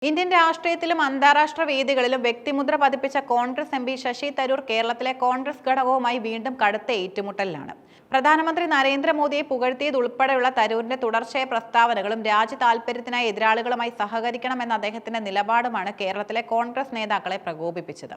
Indian രാഷ്ട്രീയത്തിലും അന്താരാഷ്ട്ര വേദികളിലും വ്യക്തിമുദ്ര പതിപ്പിച്ച കോൺഗ്രസ് എംപി ശശി തരൂർ കേരളത്തിലെ കോൺഗ്രസ് ഘടകവുമായി വീണ്ടും കടുത്ത ഏറ്റുമുട്ടലിലാണ്. പ്രധാനമന്ത്രി നരേന്ദ്രമോദിയെ പുകഴ്ത്തിയതുൾപ്പെടെയുള്ള തരൂരിന്റെ തുടർച്ചയായ പ്രസ്താവനകളും രാജ്യ താൽപര്യത്തിനായി എതിരാളികളുമായി സഹകരിക്കണമെന്ന അദ്ദേഹത്തിന്റെ നിലപാടുമാണ് കേരളത്തിലെ കോൺഗ്രസ് നേതാക്കളെ പ്രകോപിപ്പിച്ചത്.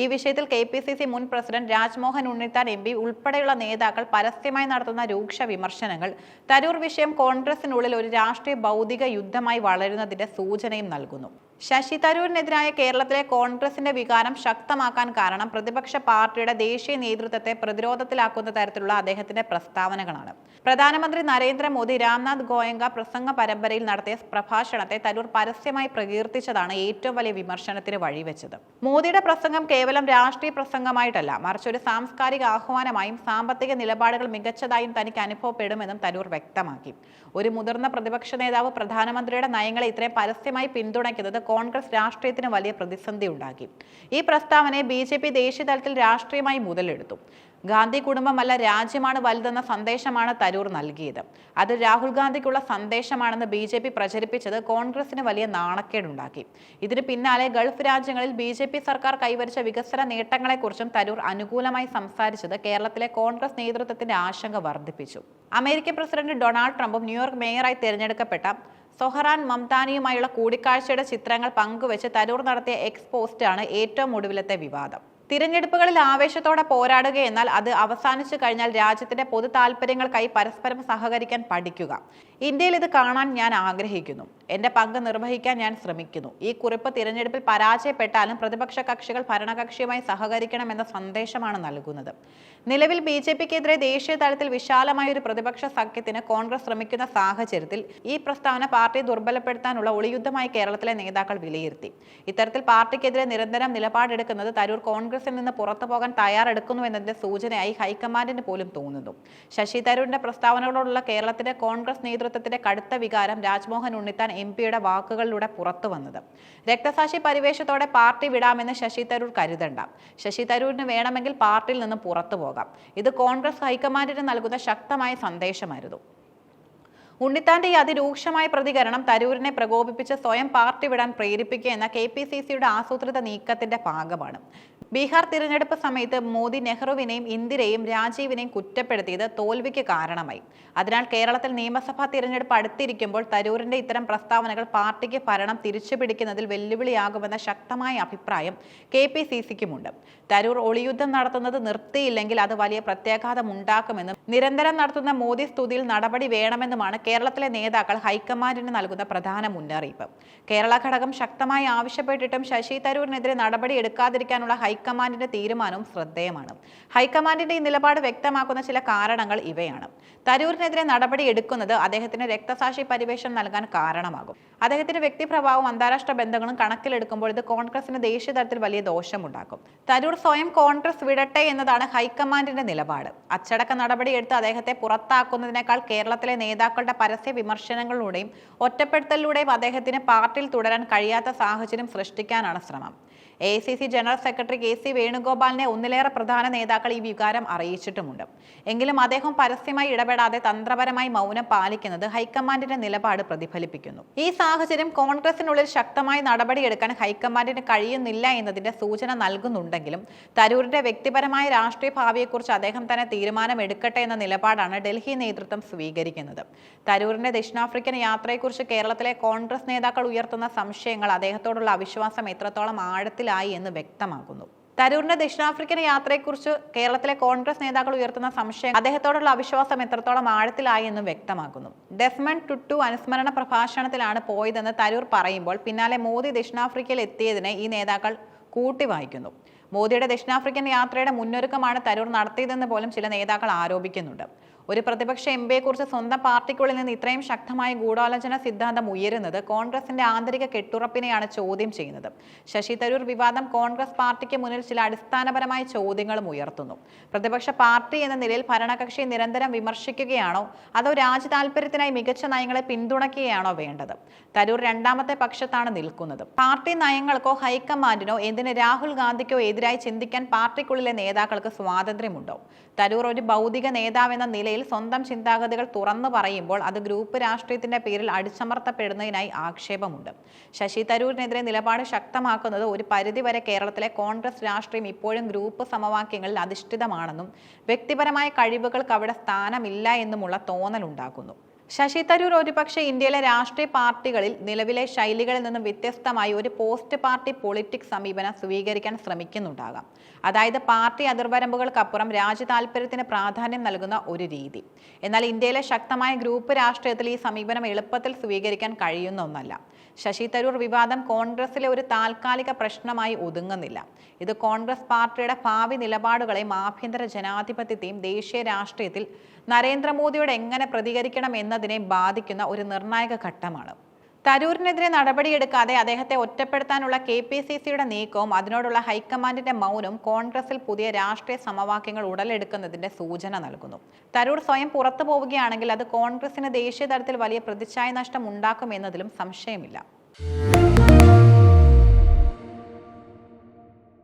ഈ വിഷയത്തിൽ KPCC മുൻ പ്രസിഡന്റ് രാജ്മോഹൻ ഉണ്ണിത്താൻ MP ഉൾപ്പെടെയുള്ള നേതാക്കൾ പരസ്യമായി നടത്തുന്ന രൂക്ഷ വിമർശനങ്ങൾ തരൂർ വിഷയം കോൺഗ്രസിനുള്ളിൽ ഒരു രാഷ്ട്രീയ ഭൗതിക യുദ്ധമായി വളരുന്നതിന്റെ സൂചനയും നൽകുന്നു. ശശി തരൂരിനെതിരായ കേരളത്തിലെ കോൺഗ്രസിന്റെ വികാരം ശക്തമാക്കാൻ കാരണം പ്രതിപക്ഷ പാർട്ടിയുടെ ദേശീയ നേതൃത്വത്തെ പ്രതിരോധത്തിലാക്കുന്ന തരത്തിലുള്ള അദ്ദേഹത്തിന്റെ പ്രസ്താവനകളാണ്. പ്രധാനമന്ത്രി നരേന്ദ്രമോദി രാംനാഥ് ഗോയങ്ക പ്രസംഗ പരമ്പരയിൽ നടത്തിയ പ്രഭാഷണത്തെ തരൂർ പരസ്യമായി പ്രകീർത്തിച്ചതാണ് ഏറ്റവും വലിയ വിമർശനത്തിന് വഴിവെച്ചത്. മോദിയുടെ പ്രസംഗം കേവലം രാഷ്ട്രീയ പ്രസംഗമായിട്ടല്ല, മറിച്ച് ഒരു സാംസ്കാരിക ആഹ്വാനമായും സാമ്പത്തിക നിലപാടുകൾ മികച്ചതായും തനിക്ക് അനുഭവപ്പെടുമെന്നും തരൂർ വ്യക്തമാക്കി. ഒരു മുതിർന്ന പ്രതിപക്ഷ നേതാവ് പ്രധാനമന്ത്രിയുടെ നയങ്ങളെ ഇത്രയും പരസ്യമായി പിന്തുണയ്ക്കുന്നത് കോൺഗ്രസ് രാഷ്ട്രീയത്തിന് വലിയ പ്രതിസന്ധി ഉണ്ടാക്കി. ഈ പ്രസ്താവനയെ BJP ദേശീയ തലത്തിൽ രാഷ്ട്രീയമായി മുതലെടുത്തു. ഗാന്ധി കുടുംബമല്ല, രാജ്യമാണ് വലുതെന്ന സന്ദേശമാണ് തരൂർ നൽകിയത്. അത് രാഹുൽ ഗാന്ധിക്കുള്ള സന്ദേശമാണെന്ന് BJP പ്രചരിപ്പിച്ചത് കോൺഗ്രസിന് വലിയ നാണക്കേടുണ്ടാക്കി. ഇതിന് പിന്നാലെ ഗൾഫ് രാജ്യങ്ങളിൽ BJP സർക്കാർ കൈവരിച്ച വികസന നേട്ടങ്ങളെക്കുറിച്ചും തരൂർ അനുകൂലമായി സംസാരിച്ചത് കേരളത്തിലെ കോൺഗ്രസ് നേതൃത്വത്തിന്റെ ആശങ്ക വർദ്ധിപ്പിച്ചു. അമേരിക്കൻ പ്രസിഡന്റ് ഡൊണാൾഡ് ട്രംപും ന്യൂയോർക്ക് മേയറായി തിരഞ്ഞെടുക്കപ്പെട്ട സൊഹറാൻ മംതാനിയുമായുള്ള കൂടിക്കാഴ്ചയുടെ ചിത്രങ്ങൾ പങ്കുവെച്ച് തരൂർ നടത്തിയ എക്സ് പോസ്റ്റാണ് ഏറ്റവും ഒടുവിലത്തെ വിവാദം. തിരഞ്ഞെടുപ്പുകളിൽ ആവേശത്തോടെ പോരാടുക എന്നാൽ അത് അവസാനിച്ചു കഴിഞ്ഞാൽ രാജ്യത്തിന്റെ പൊതു താല്പര്യങ്ങൾക്കായി പരസ്പരം സഹകരിക്കാൻ പഠിക്കുക. ഇന്ത്യയിൽ ഇത് കാണാൻ ഞാൻ ആഗ്രഹിക്കുന്നു. എന്റെ പങ്ക് നിർവഹിക്കാൻ ഞാൻ ശ്രമിക്കുന്നു. ഈ കുറിപ്പ് തിരഞ്ഞെടുപ്പിൽ പരാജയപ്പെട്ടാലും പ്രതിപക്ഷ കക്ഷികൾ ഭരണകക്ഷിയുമായി സഹകരിക്കണമെന്ന സന്ദേശമാണ് നൽകുന്നത്. നിലവിൽ BJPക്കെതിരെ ദേശീയ തലത്തിൽ വിശാലമായ ഒരു പ്രതിപക്ഷ സഖ്യത്തിന് കോൺഗ്രസ് ശ്രമിക്കുന്ന സാഹചര്യത്തിൽ ഈ പ്രസ്താവന പാർട്ടിയെ ദുർബലപ്പെടുത്താനുള്ള ഒളിയുദ്ധമായി കേരളത്തിലെ നേതാക്കൾ വിലയിരുത്തി. ഇത്തരത്തിൽ പാർട്ടിക്കെതിരെ നിരന്തരം നിലപാടെടുക്കുന്നത് തരൂർ കോൺഗ്രസിൽ നിന്ന് പുറത്തു പോകാൻ തയ്യാറെടുക്കുന്നു എന്നതിന്റെ സൂചനയായി ഹൈക്കമാൻഡിന് പോലും തോന്നുന്നു. ശശി തരൂരിന്റെ പ്രസ്താവനകളോടുള്ള കേരളത്തിലെ കോൺഗ്രസ് നേതൃത്വത്തിന്റെ കടുത്ത വികാരം രാജ്മോഹൻ ഉണ്ണിത്താൻ MPയുടെ വാക്കുകളിലൂടെ പുറത്തു വന്നത്. രക്തസാക്ഷി പരിവേഷത്തോടെ പാർട്ടി വിടാമെന്ന് ശശി തരൂർ കരുതണ്ട. ശശി തരൂരിന് വേണമെങ്കിൽ പാർട്ടിയിൽ നിന്ന് പുറത്തു പോകാം. ഇത് കോൺഗ്രസ് ഹൈക്കമാൻഡിന് നൽകുന്ന ശക്തമായ സന്ദേശമായിരുന്നു. ഉണ്ണിത്താന്റെ ഈ അതിരൂക്ഷമായ പ്രതികരണം തരൂരിനെ പ്രകോപിപ്പിച്ച് സ്വയം പാർട്ടി വിടാൻ പ്രേരിപ്പിക്കുക എന്ന KPCCയുടെ ആസൂത്രിത നീക്കത്തിന്റെ ഭാഗമാണ്. ബീഹാർ തിരഞ്ഞെടുപ്പ് സമയത്ത് മോദി നെഹ്റുവിനെയും ഇന്ദിരയെയും രാജീവിനെയും കുറ്റപ്പെടുത്തിയത് തോൽവിക്ക് കാരണമായി. അതിനാൽ കേരളത്തിൽ നിയമസഭാ തിരഞ്ഞെടുപ്പ് അടുത്തിരിക്കുമ്പോൾ തരൂരിന്റെ ഇത്തരം പ്രസ്താവനകൾ പാർട്ടിക്ക് ഭരണം തിരിച്ചുപിടിക്കുന്നതിൽ വെല്ലുവിളിയാകുമെന്ന ശക്തമായ അഭിപ്രായം KPCCക്കുമുണ്ട്. തരൂർ ഒളിയുദ്ധം നടത്തുന്നത് നിർത്തിയില്ലെങ്കിൽ അത് വലിയ പ്രത്യാഘാതം ഉണ്ടാക്കുമെന്നും നിരന്തരം നടത്തുന്ന മോദി സ്തുതിയിൽ നടപടി വേണമെന്നുമാണ് കേരളത്തിലെ നേതാക്കൾ ഹൈക്കമാൻഡിന് നൽകുന്ന പ്രധാന മുന്നറിയിപ്പ്. കേരള ഘടകം ശക്തമായി ആവശ്യപ്പെട്ടിട്ടും ശശി തരൂരിനെതിരെ നടപടി എടുക്കാതിരിക്കാനുള്ള ഹൈക്കമാൻഡിന്റെ തീരുമാനവും ശ്രദ്ധേയമാണ്. ഹൈക്കമാൻഡിന്റെ ഈ നിലപാട് വ്യക്തമാക്കുന്ന ചില കാരണങ്ങൾ ഇവയാണ്. തരൂരിനെതിരെ നടപടി എടുക്കുന്നത് അദ്ദേഹത്തിന് രക്തസാക്ഷി പരിവേഷം നൽകാൻ കാരണമാകും. അദ്ദേഹത്തിന്റെ വ്യക്തിപ്രഭാവവും അന്താരാഷ്ട്ര ബന്ധങ്ങളും കണക്കിലെടുക്കുമ്പോൾ ഇത് കോൺഗ്രസിന് ദേശീയ തലത്തിൽ വലിയ ദോഷമുണ്ടാക്കും. തരൂർ സ്വയം കോൺഗ്രസ് വിടട്ടെ എന്നതാണ് ഹൈക്കമാൻഡിന്റെ നിലപാട്. അച്ചടക്ക നടപടിയെടുത്ത് അദ്ദേഹത്തെ പുറത്താക്കുന്നതിനേക്കാൾ കേരളത്തിലെ നേതാക്കളുടെ പരസ്യ വിമർശനങ്ങളിലൂടെയും ഒറ്റപ്പെടുത്തലിലൂടെയും അദ്ദേഹത്തിന് പാർട്ടിയിൽ തുടരാൻ കഴിയാത്ത സാഹചര്യം സൃഷ്ടിക്കാനാണ് ശ്രമം. AICC ജനറൽ സെക്രട്ടറി KC വേണുഗോപാലിനെ ഒന്നിലേറെ പ്രധാന നേതാക്കൾ ഈ വികാരം അറിയിച്ചിട്ടുമുണ്ട്. എങ്കിലും അദ്ദേഹം പരസ്യമായി ഇടപെടാതെ തന്ത്രപരമായി മൗനം പാലിക്കുന്നത് ഹൈക്കമാൻഡിന്റെ നിലപാട് പ്രതിഫലിപ്പിക്കുന്നു. ഈ സാഹചര്യം കോൺഗ്രസിനുള്ളിൽ ശക്തമായ നടപടിയെടുക്കാൻ ഹൈക്കമാൻഡിന് കഴിയുന്നില്ല എന്നതിന്റെ സൂചന നൽകുന്നുണ്ടെങ്കിലും തരൂരിന്റെ വ്യക്തിപരമായ രാഷ്ട്രീയ ഭാവിയെക്കുറിച്ച് അദ്ദേഹം തന്നെ തീരുമാനമെടുക്കട്ടെ എന്ന നിലപാടാണ് ഡൽഹി നേതൃത്വം സ്വീകരിക്കുന്നത്. തരൂരിന്റെ ദക്ഷിണാഫ്രിക്കൻ യാത്രയെക്കുറിച്ച് കേരളത്തിലെ കോൺഗ്രസ് നേതാക്കൾ ഉയർത്തുന്ന സംശയങ്ങൾ അദ്ദേഹത്തോടുള്ള അവിശ്വാസം എത്രത്തോളം ആഴത്തിലായി എന്ന് വ്യക്തമാക്കുന്നു. തരൂരിന്റെ ദക്ഷിണാഫ്രിക്കൻ യാത്രയെക്കുറിച്ച് കേരളത്തിലെ കോൺഗ്രസ് നേതാക്കൾ ഉയർത്തുന്ന സംശയം അദ്ദേഹത്തോടുള്ള അവിശ്വാസം എത്രത്തോളം ആഴത്തിലായി എന്നും വ്യക്തമാക്കുന്നു. ഡെസ്മണ്ട് ടുട്ടു അനുസ്മരണ പ്രഭാഷണത്തിലാണ് പോയതെന്ന് തരൂർ പറയുമ്പോൾ പിന്നാലെ മോദി ദക്ഷിണാഫ്രിക്കയിൽ എത്തിയതിനെ ഈ നേതാക്കൾ കൂട്ടിവായിക്കുന്നു. മോദിയുടെ ദക്ഷിണാഫ്രിക്കൻ യാത്രയുടെ മുന്നൊരുക്കമാണ് തരൂർ നടത്തിയതെന്ന് പോലും ചില നേതാക്കൾ ആരോപിക്കുന്നുണ്ട്. ഒരു പ്രതിപക്ഷ MPയെക്കുറിച്ച് സ്വന്തം പാർട്ടിക്കുള്ളിൽ നിന്ന് ഇത്രയും ശക്തമായ ഗൂഢാലോചന സിദ്ധാന്തം ഉയരുന്നത് കോൺഗ്രസിന്റെ ആന്തരിക കെട്ടുറപ്പിനെയാണ് ചോദ്യം ചെയ്യുന്നത്. ശശി തരൂർ വിവാദം കോൺഗ്രസ് പാർട്ടിക്ക് മുന്നിൽ ചില അടിസ്ഥാനപരമായ ചോദ്യങ്ങളും ഉയർത്തുന്നു. പ്രതിപക്ഷ പാർട്ടി എന്ന നിലയിൽ ഭരണകക്ഷിയെ നിരന്തരം വിമർശിക്കുകയാണോ അതോ രാജ്യ താൽപര്യത്തിനായി മികച്ച നയങ്ങളെ പിന്തുണയ്ക്കുകയാണോ വേണ്ടത്? തരൂർ രണ്ടാമത്തെ പക്ഷത്താണ് നിൽക്കുന്നത്. പാർട്ടി നയങ്ങൾക്കോ ഹൈക്കമാൻഡിനോ എന്തിന് രാഹുൽ ഗാന്ധിക്കോ എതിരായി ചിന്തിക്കാൻ പാർട്ടിക്കുള്ളിലെ നേതാക്കൾക്ക് സ്വാതന്ത്ര്യമുണ്ടോ? തരൂർ ഒരു ഭൗതിക നേതാവെന്ന നിലയിൽ നിലയിൽ സ്വന്തം ചിന്താഗതികൾ തുറന്നു പറയുമ്പോൾ അത് ഗ്രൂപ്പ് രാഷ്ട്രീയത്തിന്റെ പേരിൽ അടിച്ചമർത്തപ്പെടുന്നതിനായി ആക്ഷേപമുണ്ട്. ശശി തരൂരിനെതിരെ നിലപാട് ശക്തമാക്കുന്നത് ഒരു പരിധിവരെ കേരളത്തിലെ കോൺഗ്രസ് രാഷ്ട്രീയം ഇപ്പോഴും ഗ്രൂപ്പ് സമവാക്യങ്ങളിൽ അധിഷ്ഠിതമാണെന്നും വ്യക്തിപരമായ കഴിവുകൾക്ക് അവിടെ സ്ഥാനമില്ല എന്നുമുള്ള തോന്നലുണ്ടാക്കുന്നു. ശശി തരൂർ ഒരുപക്ഷെ ഇന്ത്യയിലെ രാഷ്ട്രീയ പാർട്ടികളിൽ നിലവിലെ ശൈലികളിൽ നിന്നും വ്യത്യസ്തമായി ഒരു പോസ്റ്റ് പാർട്ടി പൊളിറ്റിക്സ് സമീപനം സ്വീകരിക്കാൻ ശ്രമിക്കുന്നുണ്ടാകാം. അതായത് പാർട്ടി അതിർവരമ്പുകൾക്കപ്പുറം രാജ്യ താൽപര്യത്തിന് പ്രാധാന്യം നൽകുന്ന ഒരു രീതി. എന്നാൽ ഇന്ത്യയിലെ ശക്തമായ ഗ്രൂപ്പ് രാഷ്ട്രീയത്തിൽ ഈ സമീപനം എളുപ്പത്തിൽ സ്വീകരിക്കാൻ കഴിയുന്ന ഒന്നല്ല. ശശി തരൂർ വിവാദം കോൺഗ്രസിലെ ഒരു താൽക്കാലിക പ്രശ്നമായി ഒതുങ്ങുന്നില്ല. ഇത് കോൺഗ്രസ് പാർട്ടിയുടെ ഭാവി നിലപാടുകളെയും ആഭ്യന്തര ജനാധിപത്യത്തെയും ദേശീയ രാഷ്ട്രീയത്തിൽ നരേന്ദ്രമോദിയോട് എങ്ങനെ പ്രതികരിക്കണം എന്നതിനെ ബാധിക്കുന്ന ഒരു നിർണായക ഘട്ടമാണ്. തരൂരിനെതിരെ നടപടിയെടുക്കാതെ അദ്ദേഹത്തെ ഒറ്റപ്പെടുത്താനുള്ള KPCCയുടെ നീക്കവും അതിനോടുള്ള ഹൈക്കമാൻഡിന്റെ മൗനവും കോൺഗ്രസിൽ പുതിയ രാഷ്ട്രീയ സമവാക്യങ്ങൾ ഉടലെടുക്കുന്നതിന്റെ സൂചന നൽകുന്നു. തരൂർ സ്വയം പുറത്തു പോവുകയാണെങ്കിൽ അത് കോൺഗ്രസിന് ദേശീയ തലത്തിൽ വലിയ പ്രതിച്ഛായ നഷ്ടം ഉണ്ടാക്കുമെന്നതിലും സംശയമില്ല.